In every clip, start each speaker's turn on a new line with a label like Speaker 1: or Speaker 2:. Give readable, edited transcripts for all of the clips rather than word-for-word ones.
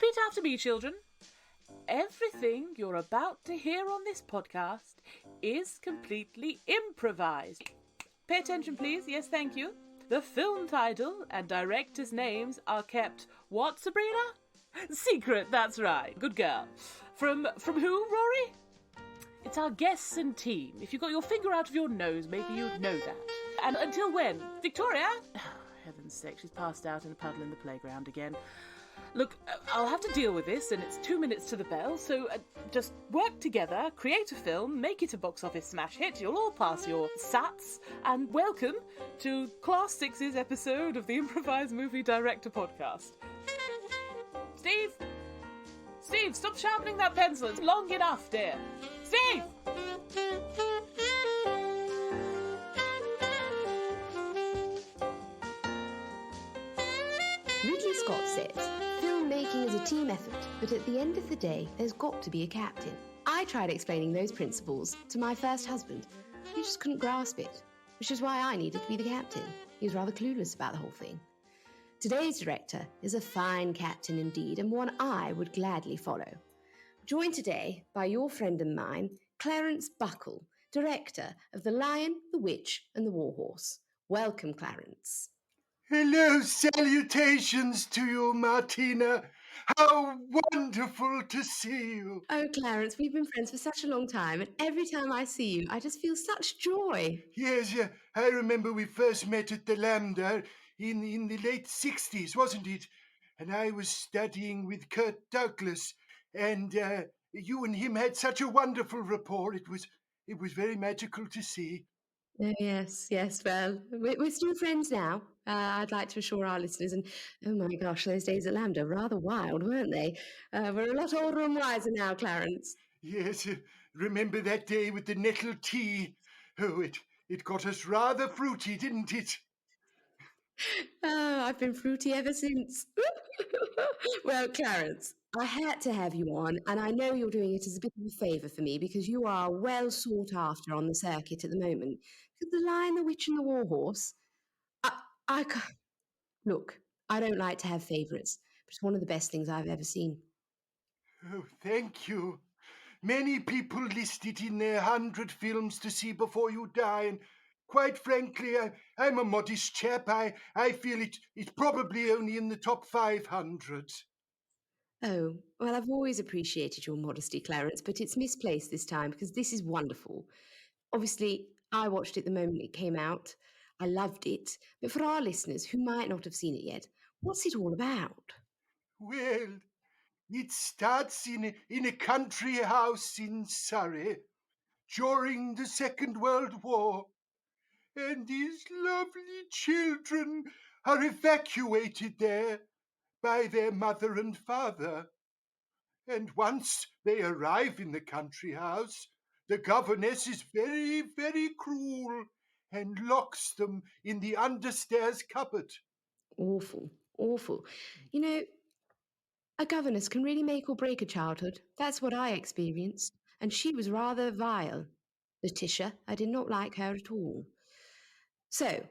Speaker 1: Repeat after me, children. Everything you're about to hear on this podcast is completely improvised. Pay attention, please. Yes, thank you. The film title and director's names are kept, what, Sabrina? Secret, that's right. Good girl. From who, Rory? It's our guests and team. If you got your finger out of your nose, maybe you'd know that. And until when? Victoria? Heaven's sake, she's passed out in a puddle in the playground again. Look, I'll have to deal with this, and it's 2 minutes to the bell, so just work together, create a film, make it a box office smash hit, you'll all pass your SATs, and welcome to Class 6's episode of the Improvised Movie Director Podcast. Steve, stop sharpening that pencil, it's long enough, dear. Steve!
Speaker 2: Ridley Scott says, filmmaking is a team effort, but at the end of the day, there's got to be a captain. I tried explaining those principles to my first husband. He just couldn't grasp it, which is why I needed to be the captain. He was rather clueless about the whole thing. Today's director is a fine captain indeed, and one I would gladly follow. Joined today by your friend and mine, Clarence Buckle, director of The Lion, the Witch and the Warhorse. Welcome, Clarence.
Speaker 3: Hello, salutations to you, Martina. How wonderful to see you.
Speaker 2: Oh, Clarence, we've been friends for such a long time, and every time I see you, I just feel such joy.
Speaker 3: Yes, I remember we first met at the Lambda in the late 60s, wasn't it? And I was studying with Kurt Douglas, and you and him had such a wonderful rapport. It was very magical to see.
Speaker 2: Oh, yes. Well, we're still friends now. I'd like to assure our listeners, and oh my gosh, those days at Lambda, rather wild, weren't they? We're a lot older and wiser now, Clarence.
Speaker 3: Yes, remember that day with the nettle tea? Oh, it got us rather fruity, didn't it?
Speaker 2: Oh, I've been fruity ever since. Well, Clarence, I had to have you on, and I know you're doing it as a bit of a favour for me because you are well sought after on the circuit at the moment. The Lion, the Witch and the Warhorse. Look, I don't like to have favourites, but it's one of the best things I've ever seen.
Speaker 3: Oh, thank you. Many people list it in their 100 films to see before you die, and quite frankly, I'm a modest chap. I feel it's probably only in the top 500.
Speaker 2: Oh, well, I've always appreciated your modesty, Clarence, but it's misplaced this time because this is wonderful. Obviously, I watched it the moment it came out. I loved it. But for our listeners who might not have seen it yet, what's it all about?
Speaker 3: Well, it starts in a country house in Surrey during the Second World War, and these lovely children are evacuated there by their mother and father. And once they arrive in the country house, the governess is very, very cruel and locks them in the understairs cupboard.
Speaker 2: Awful. You know, a governess can really make or break a childhood. That's what I experienced. And she was rather vile. Letitia, I did not like her at all. So,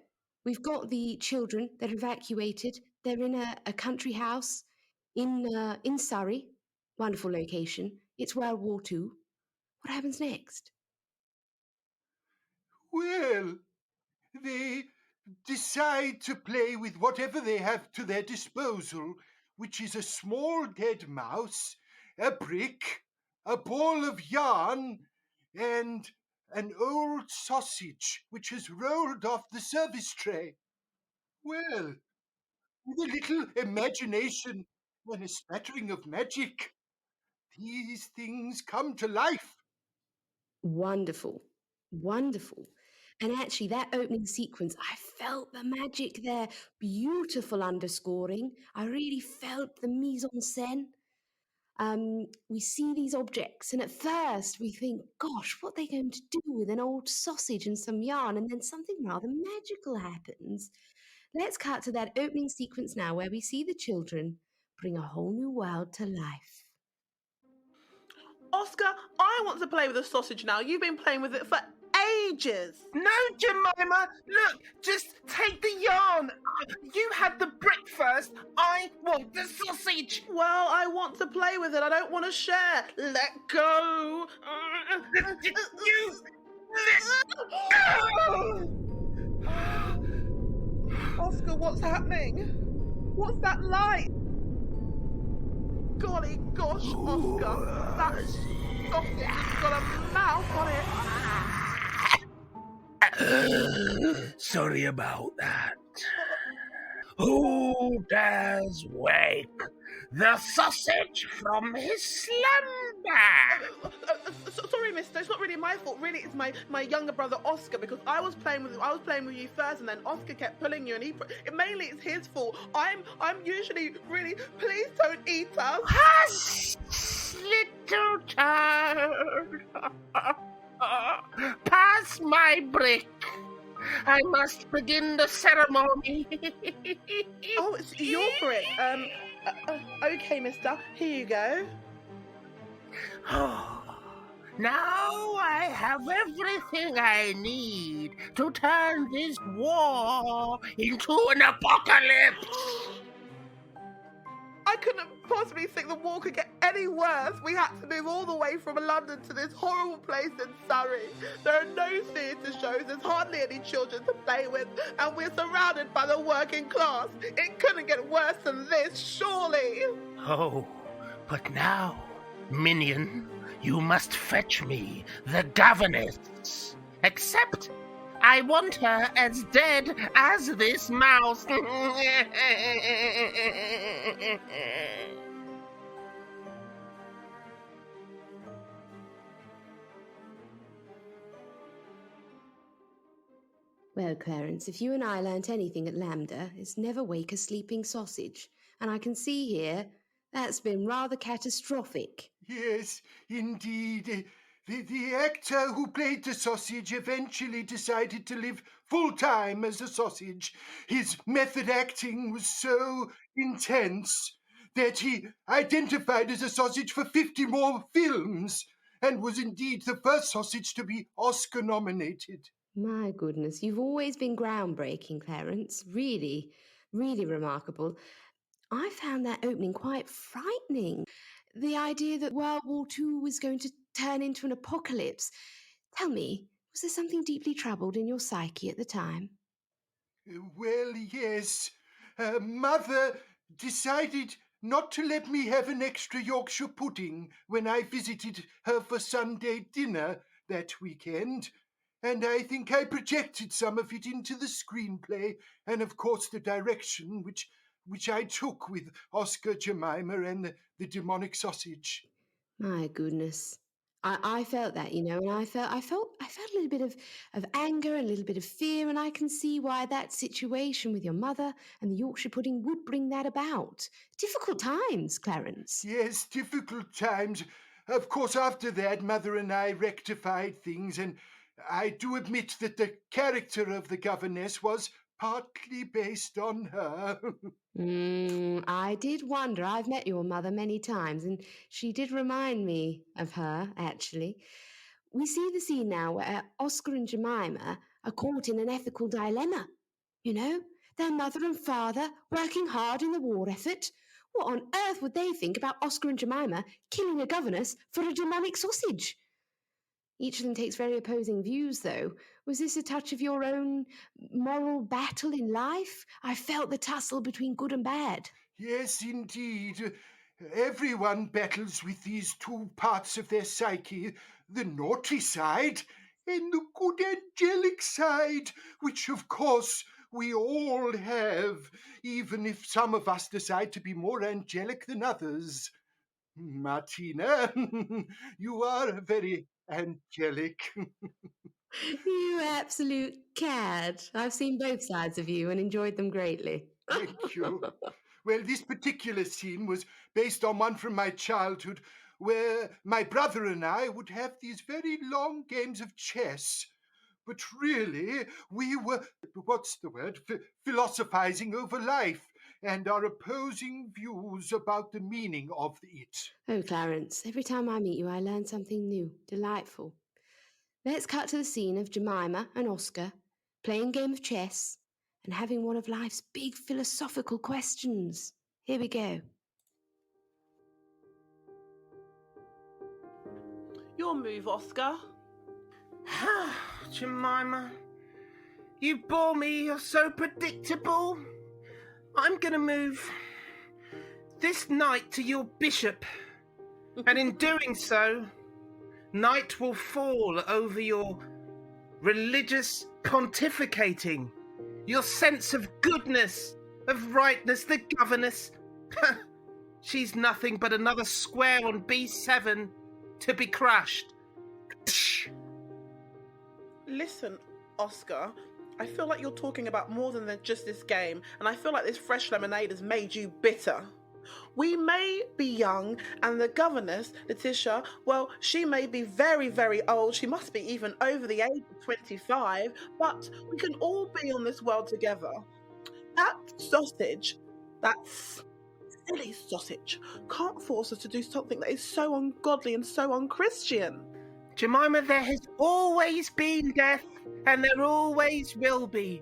Speaker 2: we've got the children that are evacuated. They're in a country house in Surrey. Wonderful location. It's World War II. What happens next?
Speaker 3: Well, they decide to play with whatever they have to their disposal, which is a small dead mouse, a brick, a ball of yarn, and an old sausage which has rolled off the service tray. Well, with a little imagination and a spattering of magic, these things come to life.
Speaker 2: Wonderful. And actually, that opening sequence, I felt the magic there. Beautiful underscoring. I really felt the mise en scène. We see these objects, and at first we think, gosh, what are they going to do with an old sausage and some yarn? And then something rather magical happens. Let's cut to that opening sequence now where we see the children bring a whole new world to life.
Speaker 1: Oscar, I want to play with a sausage now. You've been playing with it for
Speaker 4: ages.
Speaker 5: No, Jemima, look, just take the yarn. You had the brick first. I want the sausage.
Speaker 4: Well, I want to play with it. I don't want to share. Let go.
Speaker 5: You let go.
Speaker 4: Oscar, what's happening? What's that light? Golly gosh, Oscar, that sausage has got a mouth on it.
Speaker 5: Sorry about that. Who dares wake the sausage from his slumber?
Speaker 4: Sorry, mister, it's not really my fault. Really, it's my younger brother Oscar, because I was playing with you first, and then Oscar kept pulling you, and mainly it's his fault. I'm usually really, please don't eat us.
Speaker 5: Hush, little child. Pass my brick. I must begin the ceremony.
Speaker 4: Oh, it's your brick. Okay, mister. Here you go.
Speaker 5: Now I have everything I need to turn this war into an apocalypse.
Speaker 4: I couldn't possibly think the war could get any worse. We had to move all the way from London to this horrible place in Surrey. There are no theatre shows, there's hardly any children to play with, and we're surrounded by the working class. It couldn't get worse than this, surely.
Speaker 5: Oh, but now, minion, you must fetch me the governess. Except I want her as dead as this mouse.
Speaker 2: Well, Clarence, if you and I learnt anything at Lambda, it's never wake a sleeping sausage. And I can see here that's been rather catastrophic.
Speaker 3: Yes, indeed. The actor who played the sausage eventually decided to live full-time as a sausage. His method acting was so intense that he identified as a sausage for 50 more films and was indeed the first sausage to be Oscar nominated.
Speaker 2: My goodness, you've always been groundbreaking, Clarence. Really, really remarkable. I found that opening quite frightening. The idea that World War II was going to turn into an apocalypse. Tell me, was there something deeply troubled in your psyche at the time?
Speaker 3: Well, yes. Mother decided not to let me have an extra Yorkshire pudding when I visited her for Sunday dinner that weekend. And I think I projected some of it into the screenplay and, of course, the direction which I took with Oscar, Jemima, and the demonic sausage.
Speaker 2: My goodness. I felt that, and I felt a little bit of anger and a little bit of fear, and I can see why that situation with your mother and the Yorkshire pudding would bring that about. Difficult times, Clarence.
Speaker 3: Yes, difficult times. Of course, after that, Mother and I rectified things, and I do admit that the character of the governess was partly based on her.
Speaker 2: I did wonder. I've met your mother many times, and she did remind me of her, actually. We see the scene now where Oscar and Jemima are caught in an ethical dilemma. Their mother and father working hard in the war effort. What on earth would they think about Oscar and Jemima killing a governess for a demonic sausage? Each of them takes very opposing views, though. Was this a touch of your own moral battle in life? I felt the tussle between good and bad.
Speaker 3: Yes, indeed. Everyone battles with these two parts of their psyche, the naughty side and the good angelic side, which, of course, we all have, even if some of us decide to be more angelic than others. Martina, you are very angelic.
Speaker 2: You absolute cad. I've seen both sides of you and enjoyed them greatly.
Speaker 3: Thank you. Well, this particular scene was based on one from my childhood where my brother and I would have these very long games of chess. But really, we were, philosophizing over life and our opposing views about the meaning of it.
Speaker 2: Oh, Clarence, every time I meet you, I learn something new. Delightful. Let's cut to the scene of Jemima and Oscar playing a game of chess and having one of life's big philosophical questions. Here we go.
Speaker 4: Your move, Oscar.
Speaker 5: Jemima, you bore me. You're so predictable. I'm going to move this knight to your bishop. And in doing so, night will fall over your religious pontificating, your sense of goodness, of rightness, the governess. She's nothing but another square on B7 to be crushed.
Speaker 4: Listen, Oscar, I feel like you're talking about more than just this game, and I feel like this fresh lemonade has made you bitter. We may be young, and the governess, Letitia, well, she may be very, very old. She must be even over the age of 25, but we can all be on this world together. That sausage, that silly sausage, can't force us to do something that is so ungodly and so unchristian.
Speaker 5: Jemima, there has always been death, and there always will be.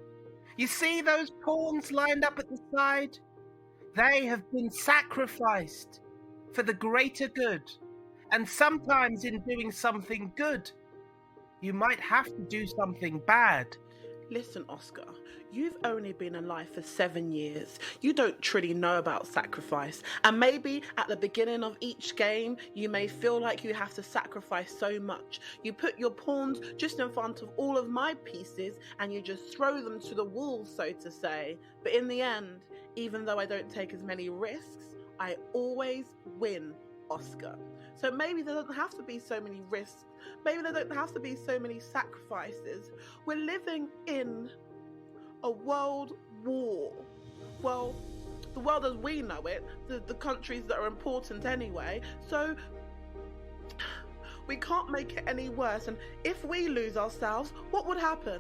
Speaker 5: You see those pawns lined up at the side? They have been sacrificed for the greater good. And sometimes in doing something good, you might have to do something bad.
Speaker 4: Listen, Oscar, you've only been alive for 7 years. You don't truly know about sacrifice. And maybe at the beginning of each game, you may feel like you have to sacrifice so much. You put your pawns just in front of all of my pieces and you just throw them to the wall, so to say. But in the end, even though I don't take as many risks, I always win, Oscar. So maybe there doesn't have to be so many risks. Maybe there don't have to be so many sacrifices. We're living in a world war. Well, the world as we know it, the countries that are important anyway. So we can't make it any worse. And if we lose ourselves, what would happen?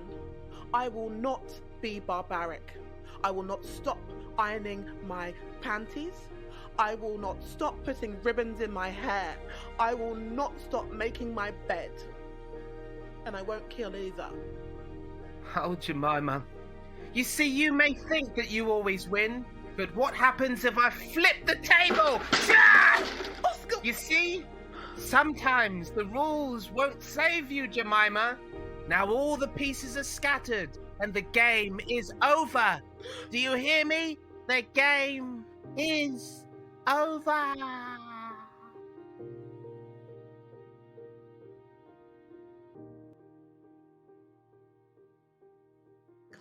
Speaker 4: I will not be barbaric. I will not stop ironing my panties. I will not stop putting ribbons in my hair. I will not stop making my bed. And I won't kill either.
Speaker 5: Oh, Jemima. You see, you may think that you always win, but what happens if I flip the table?
Speaker 4: Oscar!
Speaker 5: You see, sometimes the rules won't save you, Jemima. Now all the pieces are scattered, and the game is over. Do you hear me? The game is over.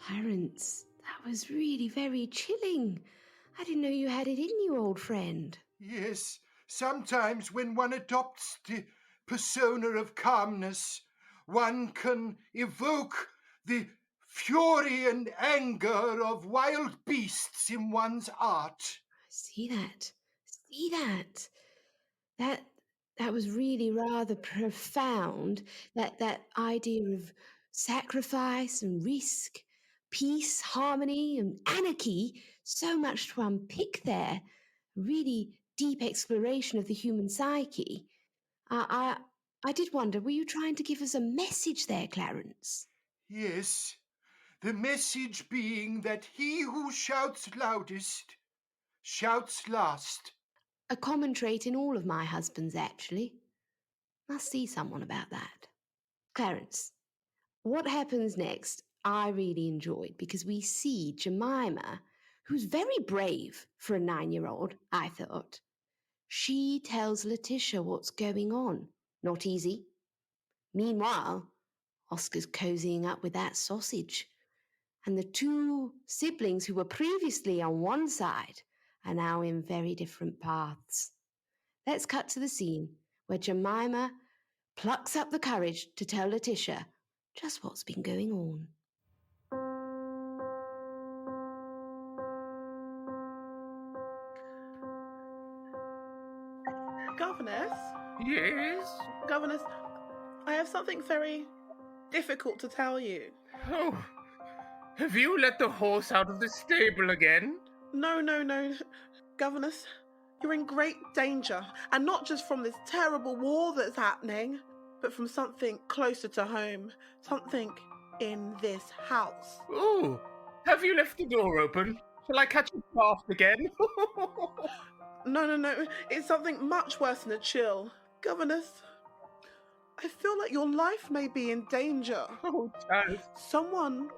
Speaker 2: Clarence, that was really very chilling. I didn't know you had it in you, old friend.
Speaker 3: Yes, sometimes when one adopts the persona of calmness, one can evoke the fury and anger of wild beasts in one's art.
Speaker 2: See that? See that? That was really rather profound. That idea of sacrifice and risk, peace, harmony, and anarchy. So much to unpick there. Really deep exploration of the human psyche. I did wonder, were you trying to give us a message there, Clarence?
Speaker 3: Yes, the message being that he who shouts loudest shouts last.
Speaker 2: A common trait in all of my husbands, actually. Must see someone about that. Clarence, what happens next I really enjoyed because we see Jemima, who's very brave for a 9-year-old, I thought. She tells Letitia what's going on. Not easy. Meanwhile, Oscar's cozying up with that sausage. And the two siblings who were previously on one side are now in very different paths. Let's cut to the scene where Jemima plucks up the courage to tell Letitia just what's been going on.
Speaker 4: Governess?
Speaker 5: Yes?
Speaker 4: Governess, I have something very difficult to tell you.
Speaker 5: Oh, have you let the horse out of the stable again?
Speaker 4: No. Governess, you're in great danger. And not just from this terrible war that's happening, but from something closer to home, something in this house.
Speaker 5: Ooh, have you left the door open? Shall I catch a bath again?
Speaker 4: No, it's something much worse than a chill. Governess, I feel like your life may be in danger.
Speaker 5: Oh, child.
Speaker 4: Someone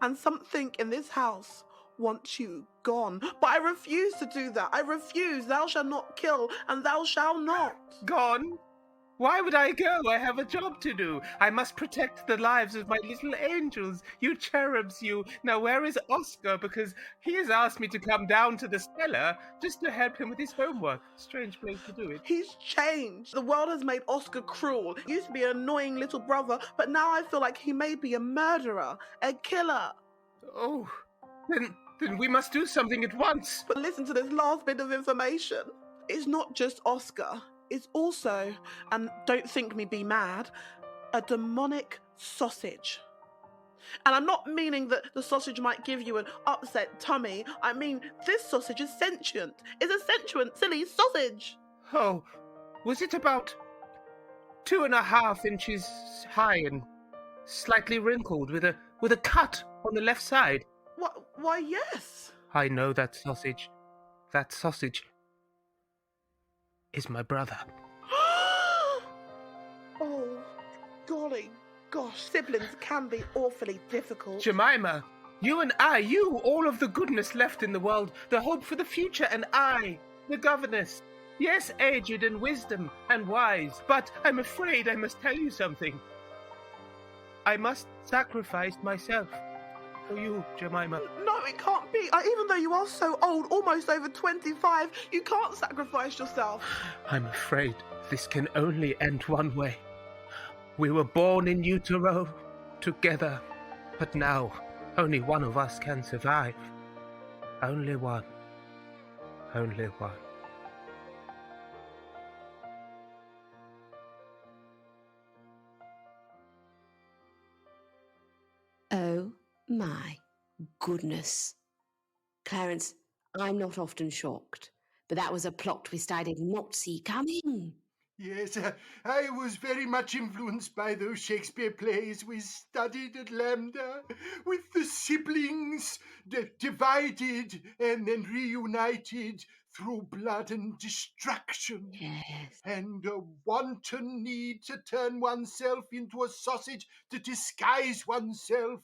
Speaker 4: and something in this house wants you gone. But I refuse to do that. I refuse. Thou shalt not kill, and thou shalt not.
Speaker 5: Gone? Why would I go? I have a job to do. I must protect the lives of my little angels. You cherubs, you. Now, where is Oscar? Because he has asked me to come down to the cellar just to help him with his homework. Strange place to do it.
Speaker 4: He's changed. The world has made Oscar cruel. He used to be an annoying little brother, but now I feel like he may be a murderer, a killer.
Speaker 5: Oh, then we must do something at once.
Speaker 4: But listen to this last bit of information. It's not just Oscar. It's also, and don't think me be mad, a demonic sausage. And I'm not meaning that the sausage might give you an upset tummy. I mean, this sausage is sentient. It's a sentient, silly sausage.
Speaker 5: Oh, was it about 2.5 inches high and slightly wrinkled with a cut on the left side?
Speaker 4: What? Why, yes.
Speaker 5: I know that sausage. That sausage is my brother.
Speaker 4: Oh, golly gosh, siblings can be awfully difficult.
Speaker 5: Jemima, you and I, you, all of the goodness left in the world, the hope for the future, and I, the governess. Yes, aged and wisdom and wise, but I'm afraid I must tell you something. I must sacrifice myself for you, Jemima.
Speaker 4: No, it can't be. Even though you are so old, almost over 25, you can't sacrifice yourself.
Speaker 5: I'm afraid this can only end one way. We were born in utero together, but now only one of us can survive. Only one. Only one.
Speaker 2: Oh my goodness. Clarence, I'm not often shocked, but that was a plot twist I did not see coming.
Speaker 3: Yes, I was very much influenced by those Shakespeare plays we studied at Lambda, with the siblings divided and then reunited through blood and destruction.
Speaker 2: Yes.
Speaker 3: And a wanton need to turn oneself into a sausage to disguise oneself,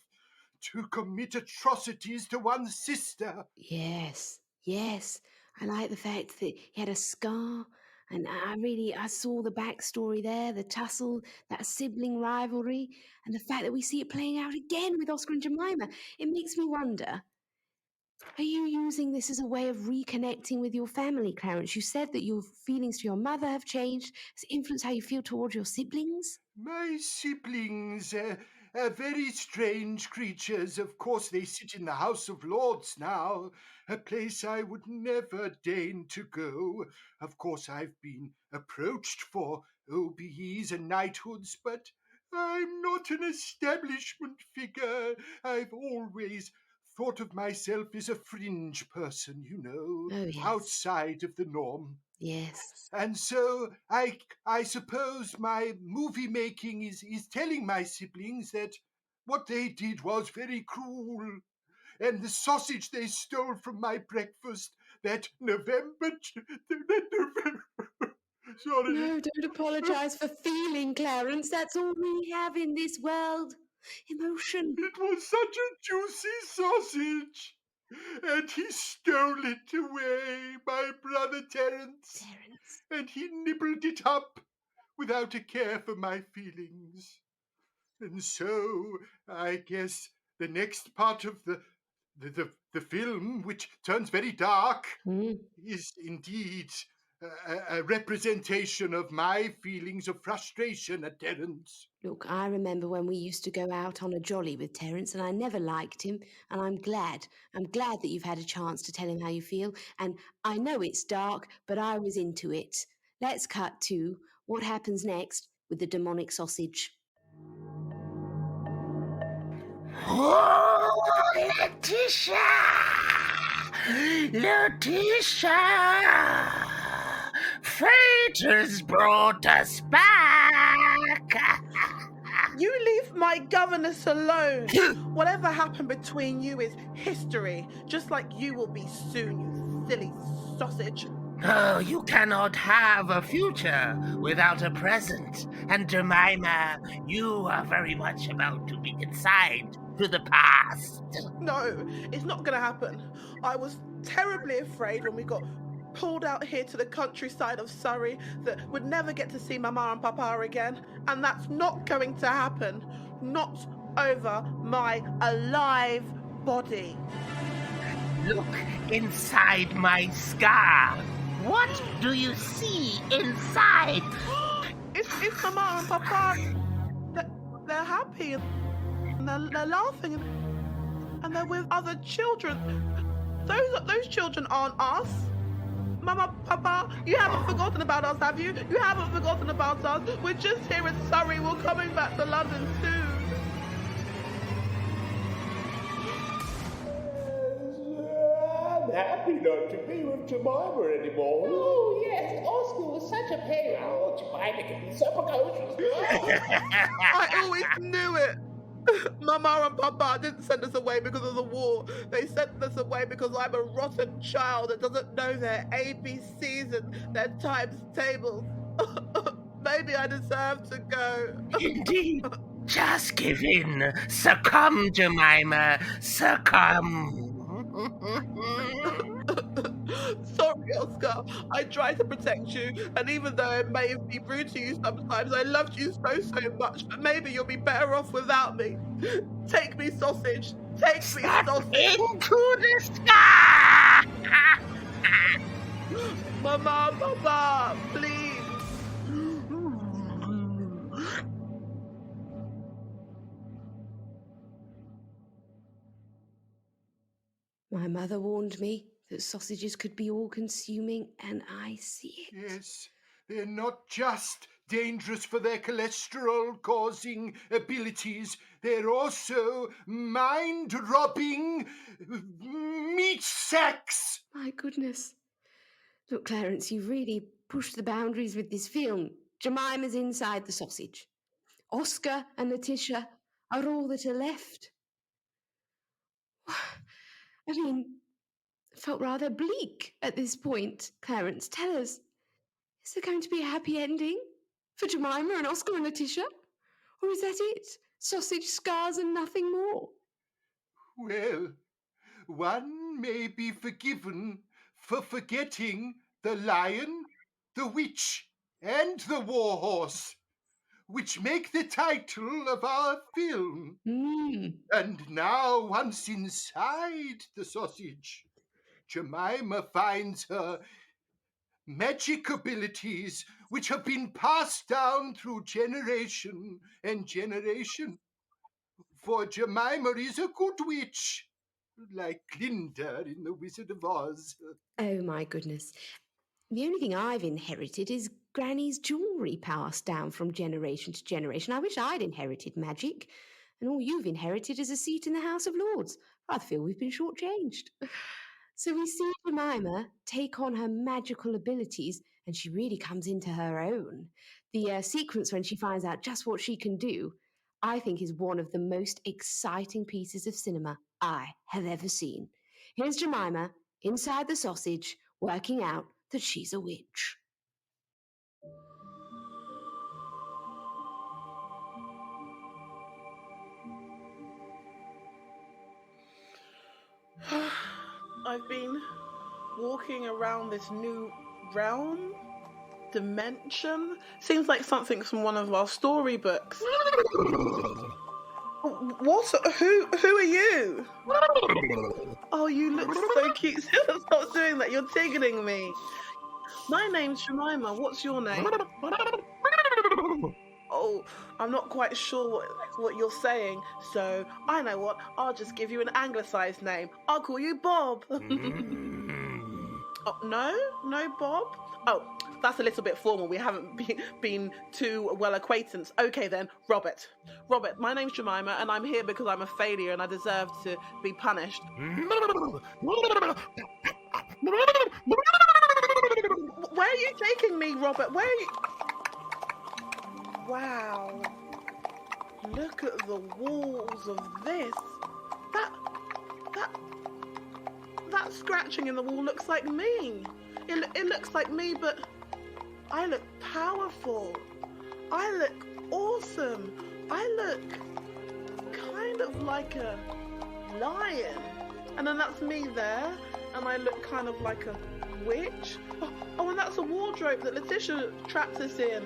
Speaker 3: to commit atrocities to one's sister.
Speaker 2: Yes. I like the fact that he had a scar, and I saw the backstory there, the tussle, that sibling rivalry, and the fact that we see it playing out again with Oscar and Jemima. It makes me wonder, are you using this as a way of reconnecting with your family, Clarence? You said that your feelings to your mother have changed. Has it influenced how you feel towards your siblings?
Speaker 3: My siblings are very strange creatures. Of course, they sit in the House of Lords now, a place I would never deign to go. Of course, I've been approached for OBEs and knighthoods, but I'm not an establishment figure. I've always thought of myself as a fringe person, you know,
Speaker 2: Oh, yes.
Speaker 3: outside of the norm.
Speaker 2: Yes.
Speaker 3: And so I suppose my movie making is telling my siblings that what they did was very cruel. And the sausage they stole from my breakfast that November. Sorry.
Speaker 2: No, don't apologise for feeling, Clarence. That's all we have in this world. Emotion.
Speaker 3: It was such a juicy sausage. And he stole it away, my brother Terence. And he nibbled it up without a care for my feelings. And so I guess the next part of the film, which turns very dark, is indeed a representation of my feelings of frustration at Terence.
Speaker 2: Look, I remember when we used to go out on a jolly with Terence, and I never liked him, and I'm glad that you've had a chance to tell him how you feel, and I know it's dark, but I was into it. Let's cut to what happens next with the demonic sausage.
Speaker 5: Oh, Letitia! Fate has brought us back!
Speaker 4: You leave my governess alone. Whatever happened between you is history, just like you will be soon, you silly sausage.
Speaker 5: Oh, you cannot have a future without a present. And Jemima, you are very much about to be consigned to the past.
Speaker 4: No, it's not going to happen. I was terribly afraid when we got pulled out here to the countryside of Surrey that we'd never get to see Mama and Papa again. And that's not going to happen. Not over my alive body.
Speaker 5: Look inside my scar. What do you see inside?
Speaker 4: It's Mama and Papa. They're happy and they're laughing and they're with other children. Those children aren't us. Mama, Papa, you haven't forgotten about us, have you? You haven't forgotten about us. We're just here in Surrey. We're coming back to London soon.
Speaker 6: I'm happy not to be with Jemima anymore.
Speaker 7: Oh, yes, Oscar was such a pain. Oh, Jemima can be so precocious.
Speaker 4: I always knew it. Mama and Papa didn't send us away because of the war. They sent us away because I'm a rotten child that doesn't know their ABCs and their times tables. Maybe I deserve to go.
Speaker 5: Indeed. Just give in. Succumb, Jemima. Succumb.
Speaker 4: Sorry, Oscar. I tried to protect you, and even though it may be rude to you sometimes, I loved you so much. But maybe you'll be better off without me. Take me, sausage. Take me, sausage.
Speaker 5: Into the sky!
Speaker 4: Mama, Papa, please.
Speaker 2: My mother warned me that sausages could be all-consuming, and I see it.
Speaker 3: Yes, they're not just dangerous for their cholesterol-causing abilities, they're also mind-robbing meat sacks.
Speaker 2: My goodness. Look, Clarence, you've really pushed the boundaries with this film. Jemima's inside the sausage. Oscar and Letitia are all that are left. I mean, it felt rather bleak at this point. Clarence, tell us, is there going to be a happy ending for Jemima and Oscar and Letitia? Or is that it? Sausage, scars and nothing more?
Speaker 3: Well, one may be forgiven for forgetting the lion, the witch, and the warhorse, which make the title of our film. And now, once inside the sausage, Jemima finds her magic abilities, which have been passed down through generation and generation. For Jemima is a good witch, like Glinda in The Wizard of Oz.
Speaker 2: Oh, my goodness. The only thing I've inherited is Granny's jewellery passed down from generation to generation. I wish I'd inherited magic. And all you've inherited is a seat in the House of Lords. I feel we've been shortchanged. So we see Jemima take on her magical abilities, and she really comes into her own. The sequence when she finds out just what she can do, I think, is one of the most exciting pieces of cinema I have ever seen. Here's Jemima inside the sausage, working out that she's a witch.
Speaker 4: I've been walking around this new realm, dimension. Seems like something from one of our storybooks. What? Who are you? Oh, you look so cute. Stop doing that. You're tickling me. My name's Jemima. What's your name? Oh, I'm not quite sure what you're saying, so I know what. I'll just give you an anglicised name. I'll call you Bob. Oh, no, Bob. Oh, that's a little bit formal. We haven't been too well acquainted. Okay then, Robert. Robert, my name's Jemima, and I'm here because I'm a failure and I deserve to be punished. Where are you taking me, Robert? Where are you? Wow. Look at the walls of this. That scratching in the wall looks like me. It looks like me, but I look powerful. I look awesome. I look kind of like a lion. And then that's me there, and I look kind of like a witch. Oh, and that's a wardrobe that Letitia trapped us in.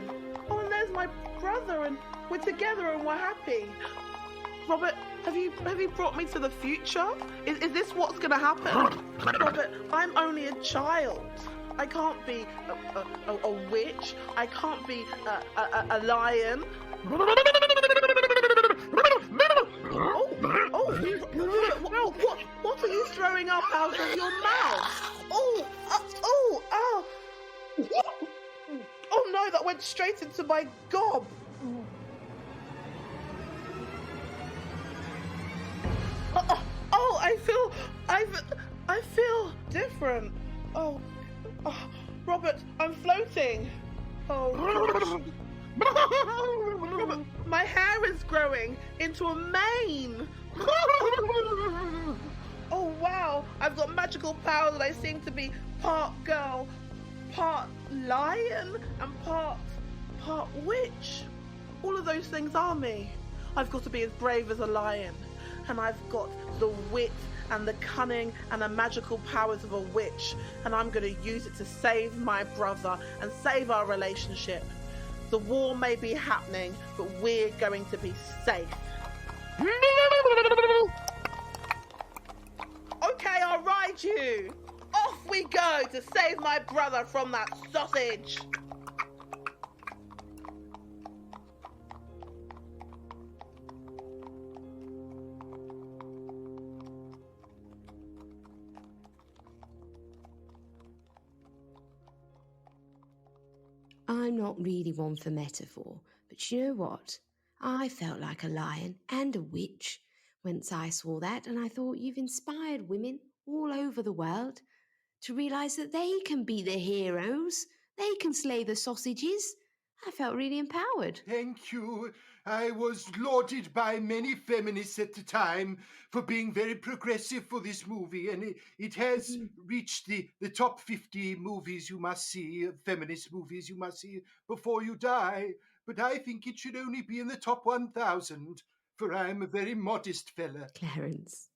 Speaker 4: Oh, and there's my brother, and we're together and we're happy. Robert, have you brought me to the future? Is this what's going to happen? Robert, I'm only a child. I can't be a witch. I can't be a lion. What are you throwing up out of your mouth? Oh no, that went straight into my gob. I feel different. Oh, Robert, I'm floating. Oh, Robert, my hair is growing into a mane. Oh wow, I've got magical powers and I seem to be part girl, part lion, and part witch. All of those things are me. I've got to be as brave as a lion, and I've got the wit and the cunning and the magical powers of a witch, and I'm going to use it to save my brother and save our relationship. The war may be happening, but we're going to be safe. Okay, I'll ride you. Off we go to save my brother from that sausage.
Speaker 2: I'm not really one for metaphor, but you know what? I felt like a lion and a witch once I saw that, and I thought you've inspired women all over the world to realise that they can be the heroes. They can slay the sausages. I felt really empowered.
Speaker 3: Thank you. I was lauded by many feminists at the time for being very progressive for this movie, and it has reached the top 50 movies you must see, feminist movies you must see before you die. But I think it should only be in the top 1,000, for I am a very modest fella.
Speaker 2: Clarence,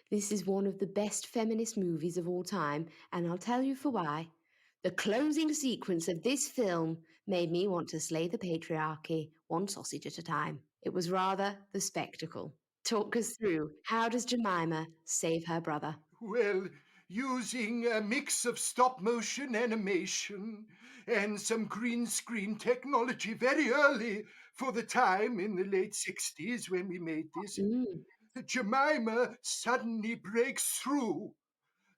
Speaker 2: this is one of the best feminist movies of all time, and I'll tell you for why. The closing sequence of this film made me want to slay the patriarchy one sausage at a time. It was rather the spectacle. Talk us through, how does Jemima save her brother?
Speaker 3: Well, using a mix of stop-motion animation and some green screen technology very early for the time in the late 60s when we made this, Jemima suddenly breaks through,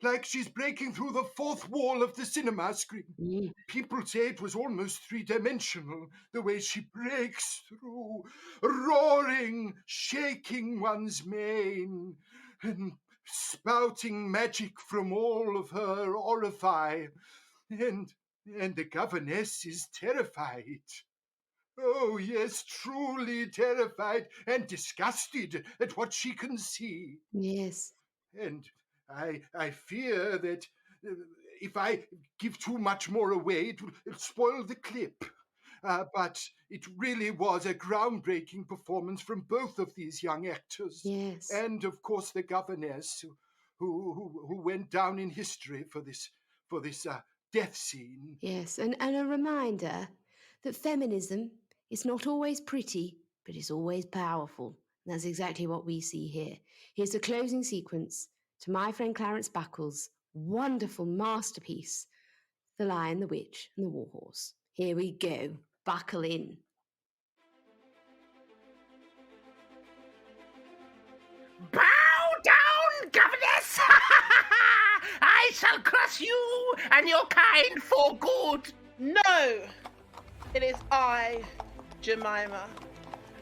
Speaker 3: like she's breaking through the fourth wall of the cinema screen. People say it was almost three-dimensional, the way she breaks through, roaring, shaking one's mane, and spouting magic from all of her orifice. And the governess is terrified. Oh, yes, truly terrified and disgusted at what she can see.
Speaker 2: Yes.
Speaker 3: And I fear that if I give too much more away, it'll spoil the clip. But it really was a groundbreaking performance from both of these young actors.
Speaker 2: Yes.
Speaker 3: And, of course, the governess who went down in history for this death scene.
Speaker 2: Yes, and a reminder that feminism is not always pretty, but it's always powerful. And that's exactly what we see here. Here's the closing sequence to my friend Clarence Buckle's wonderful masterpiece, The Lion, the Witch, and the Warhorse. Here we go. Buckle in.
Speaker 5: Bow down, governess! I shall crush you and your kind for good.
Speaker 4: No! It is I, Jemima,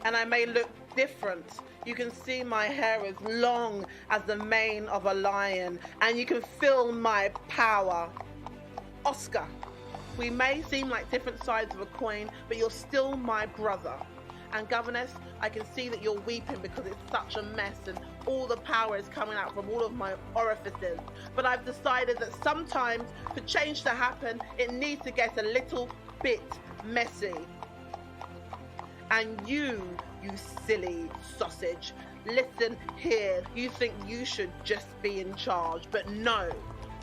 Speaker 4: and I may look different. You can see my hair is long as the mane of a lion, and you can feel my power. Oscar, We may seem like different sides of a coin, but you're still my brother. And governess, I can see that you're weeping because it's such a mess and all the power is coming out from all of my orifices. But I've decided that sometimes for change to happen, it needs to get a little bit messy. And you silly sausage, listen here. You think you should just be in charge, but no,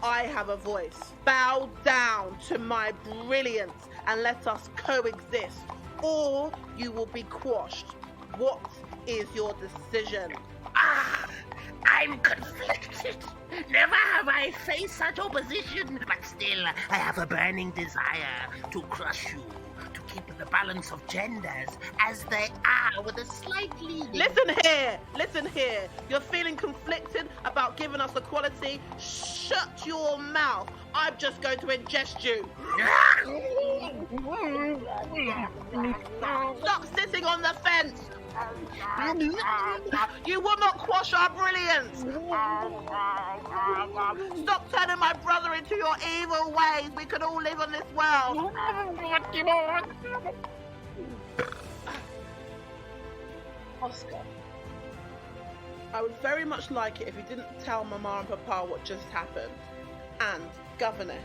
Speaker 4: I have a voice. Bow down to my brilliance and let us coexist, or you will be quashed. What is your decision?
Speaker 5: I'm conflicted. Never have I faced such opposition, but still I have a burning desire to crush you, to keep the balance of genders as they are with a slightly...
Speaker 4: Listen here. You're feeling conflicted about giving us equality? Shut your mouth. I'm just going to ingest you. Stop sitting on the fence. You will not quash our brilliance. Stop turning my brother into your evil ways. We can all live on this world. Oscar, I would very much like it if you didn't tell Mama and Papa what just happened. And, governess,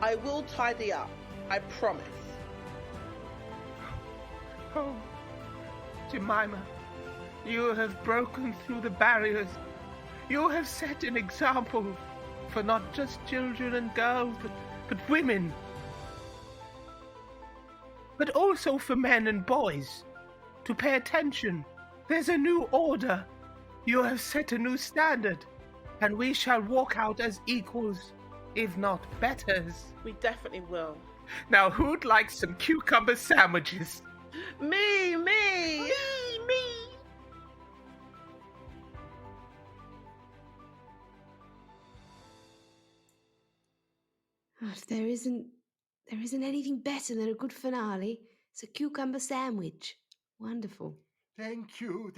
Speaker 4: I will tidy up. I promise.
Speaker 5: Oh, Jemima, you have broken through the barriers. You have set an example for not just children and girls, but women. But also for men and boys. To pay attention. There's a new order. You have set a new standard. And we shall walk out as equals, if not betters.
Speaker 4: We definitely will.
Speaker 5: Now, who'd like some cucumber sandwiches?
Speaker 4: Me!
Speaker 2: If there isn't anything better than a good finale. It's a cucumber sandwich. Wonderful.
Speaker 3: Thank you.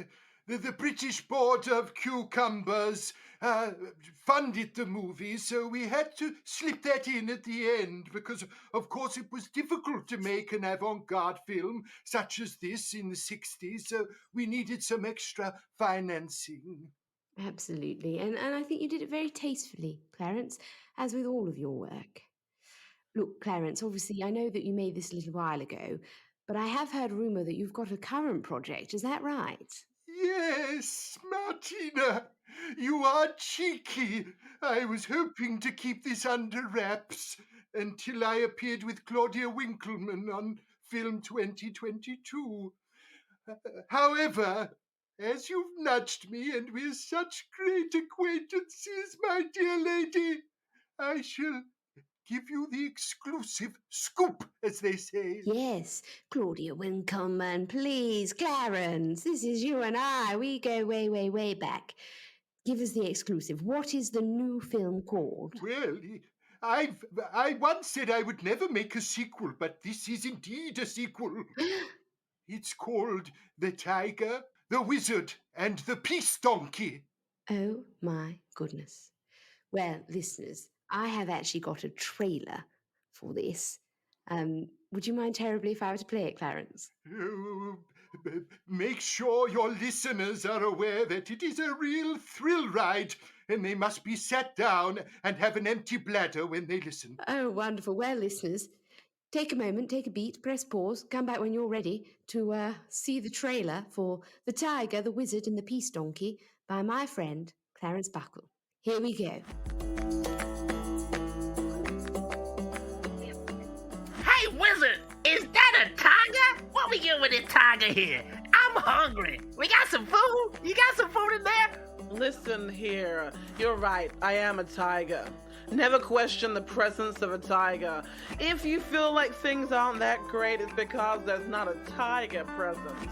Speaker 3: The British Board of Cucumbers funded the movie, so we had to slip that in at the end because, of course, it was difficult to make an avant-garde film such as this in the 60s, so we needed some extra financing.
Speaker 2: Absolutely. And I think you did it very tastefully, Clarence, as with all of your work. Look, Clarence, obviously I know that you made this a little while ago, but I have heard rumour that you've got a current project. Is that right?
Speaker 3: Yes, Martina, you are cheeky. I was hoping to keep this under wraps until I appeared with Claudia Winkleman on film 2022. However, as you've nudged me and we're such great acquaintances, my dear lady, I shall give you the exclusive scoop, as they say.
Speaker 2: Yes, Claudia Winkleman, please, Clarence, this is you and I. We go way, way, way back. Give us the exclusive. What is the new film called?
Speaker 3: Well, I once said I would never make a sequel, but this is indeed a sequel. It's called The Tiger, the Wizard, and the Peace Donkey.
Speaker 2: Oh, my goodness. Well, listeners, I have actually got a trailer for this. Would you mind terribly if I were to play it, Clarence?
Speaker 3: Make sure your listeners are aware that it is a real thrill ride, and they must be sat down and have an empty bladder when they listen.
Speaker 2: Oh, wonderful. Well, listeners, take a moment, take a beat, press pause, come back when you're ready to see the trailer for The Tiger, the Wizard, and the Peace Donkey by my friend, Clarence Buckle. Here we go.
Speaker 5: Hey, Wizard, is that a tiger? What we get with a tiger here? I'm hungry. We got some food? You got some food in there?
Speaker 4: Listen here. You're right. I am a tiger. Never question the presence of a tiger. If you feel like things aren't that great, it's because there's not a tiger present.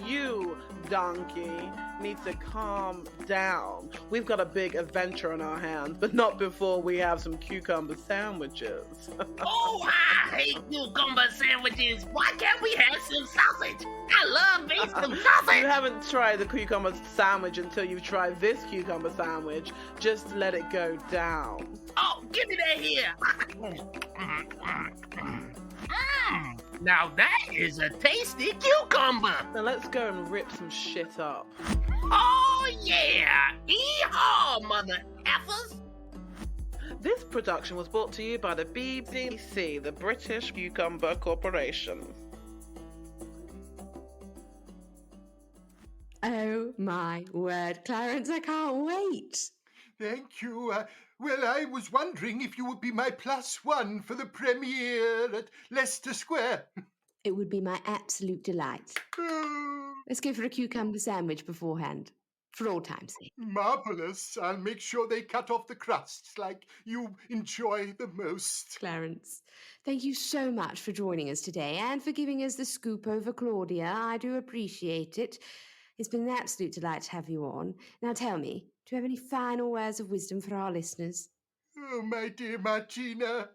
Speaker 4: You, donkey, needs to calm down. We've got a big adventure on our hands, but not before we have some cucumber sandwiches.
Speaker 5: Oh, I hate cucumber sandwiches. Why can't we have some sausage? I love me some sausage.
Speaker 4: You haven't tried the cucumber sandwich until you've tried this cucumber sandwich. Just let it go down.
Speaker 5: Oh, give me that here. Now that is a tasty cucumber.
Speaker 4: Now let's go and rip some shit up.
Speaker 5: Oh, yeah. Hee-haw, mother effers.
Speaker 4: This production was brought to you by the BBC, the British Cucumber Corporation.
Speaker 2: Oh my word, Clarence, I can't wait.
Speaker 3: Thank you. Well, I was wondering if you would be my +1 for the premiere at Leicester Square.
Speaker 2: It would be my absolute delight. Let's go for a cucumber sandwich beforehand, for all time's sake.
Speaker 3: Marvellous. I'll make sure they cut off the crusts like you enjoy the most.
Speaker 2: Clarence, thank you so much for joining us today and for giving us the scoop over Claudia. I do appreciate it. It's been an absolute delight to have you on. Now tell me, do you have any final words of wisdom for our listeners?
Speaker 3: Oh, my dear Martina,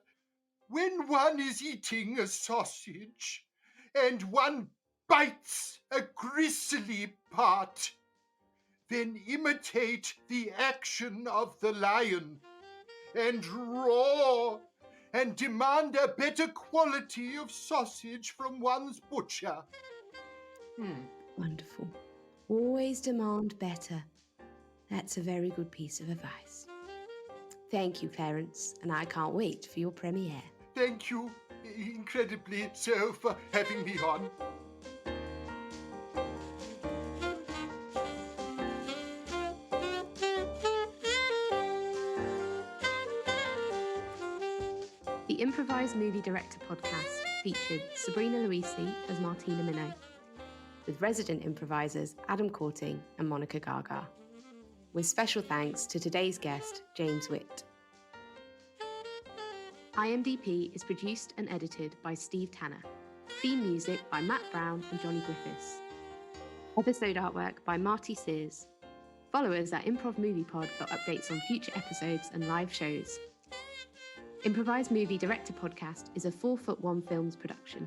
Speaker 3: when one is eating a sausage and one bites a gristly part, then imitate the action of the lion and roar and demand a better quality of sausage from one's butcher.
Speaker 2: Wonderful. Always demand better. That's a very good piece of advice. Thank you, Clarence, and I can't wait for your premiere.
Speaker 3: Thank you incredibly so for having me on.
Speaker 2: The Improvised Movie Director podcast featured Sabrina Luisi as Martina Minnow, with resident improvisers Adam Courting and Monica Gaga, with special thanks to today's guest, James Witt. IMDp is produced and edited by Steve Tanner. Theme music by Matt Brown and Johnny Griffiths. Episode artwork by Marty Sears. Follow us at Improv Movie Pod for updates on future episodes and live shows. Improvised Movie Director Podcast is a 4 Foot 1 Films production.